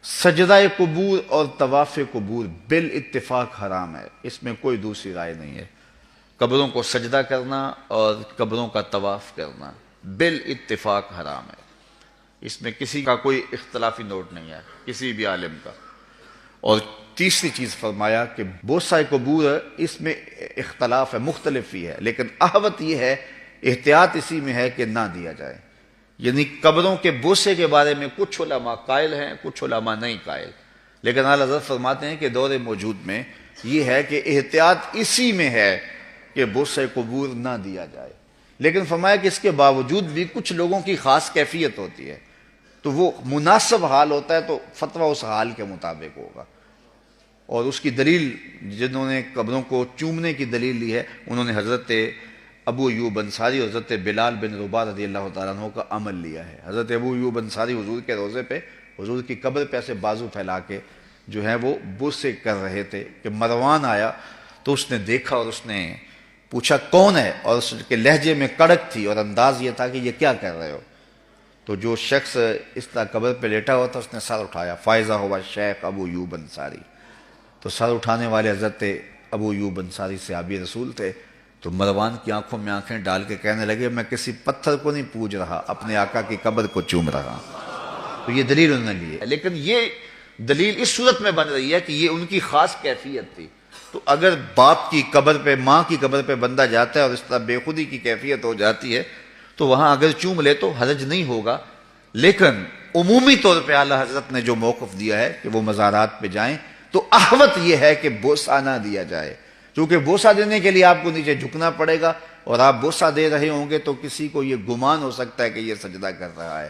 سجدہ قبور اور طواف قبور بالاتفاق حرام ہے، اس میں کوئی دوسری رائے نہیں ہے۔ قبروں کو سجدہ کرنا اور قبروں کا طواف کرنا بالاتفاق حرام ہے، اس میں کسی کا کوئی اختلافی نوٹ نہیں ہے، کسی بھی عالم کا۔ اور تیسری چیز فرمایا کہ بوسہ قبور اس میں اختلاف ہے، مختلف ہی ہے، لیکن احوط یہ ہے، احتیاط اسی میں ہے کہ نہ دیا جائے۔ یعنی قبروں کے بوسے کے بارے میں کچھ علماء قائل ہیں، کچھ علماء نہیں قائل، لیکن اعلیٰ حضرت فرماتے ہیں کہ دور موجود میں یہ ہے کہ احتیاط اسی میں ہے کہ بوسہ قبور نہ دیا جائے، لیکن فرمایا کہ اس کے باوجود بھی کچھ لوگوں کی خاص کیفیت ہوتی ہے، تو وہ مناسب حال ہوتا ہے تو فتویٰ اس حال کے مطابق ہوگا۔ اور اس کی دلیل جنہوں نے قبروں کو چومنے کی دلیل لی ہے، انہوں نے حضرت ابو ایوب انصاری اور حضرت بلال بن رباح رضی اللہ تعالیٰ عنہ کا عمل لیا ہے۔ حضرت ابو ایوب انصاری حضور کے روضے پہ، حضور کی قبر پہ ایسے بازو پھیلا کے جو ہے وہ بوسے کر رہے تھے کہ مروان آیا تو اس نے دیکھا اور اس نے پوچھا کون ہے، اور اس کے لہجے میں کڑک تھی اور انداز یہ تھا کہ یہ کیا کر رہے ہو؟ تو جو شخص اس طرح قبر پہ لیٹا ہوا تھا اس نے سر اٹھایا، فائزہ ہوا شیخ ابو ایوب انصاری۔ تو سر اٹھانے والے حضرت ابو ایوب انصاری صحابی رسول تھے، تو مروان کی آنکھوں میں آنکھیں ڈال کے کہنے لگے میں کسی پتھر کو نہیں پوج رہا، اپنے آقا کی قبر کو چوم رہا۔ تو یہ دلیل انہوں نے لی ہے، لیکن یہ دلیل اس صورت میں بن رہی ہے کہ یہ ان کی خاص کیفیت تھی۔ تو اگر باپ کی قبر پہ، ماں کی قبر پہ بندہ جاتا ہے اور اس طرح بے خودی کی کیفیت ہو جاتی ہے تو وہاں اگر چوم لے تو حرج نہیں ہوگا، لیکن عمومی طور پہ اعلیٰ حضرت نے جو موقف دیا ہے کہ وہ مزارات پہ جائیں تو احوط یہ ہے کہ بوسہ نہ دیا جائے، کیونکہ بوسہ دینے کے لیے آپ کو نیچے جھکنا پڑے گا، اور آپ بوسہ دے رہے ہوں گے تو کسی کو یہ گمان ہو سکتا ہے کہ یہ سجدہ کر رہا ہے،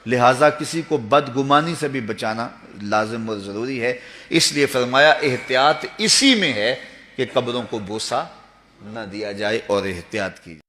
لہٰذا کسی کو بدگمانی سے بھی بچانا لازم اور ضروری ہے۔ اس لیے فرمایا احتیاط اسی میں ہے کہ قبروں کو بوسہ نہ دیا جائے اور احتیاط کی جائے۔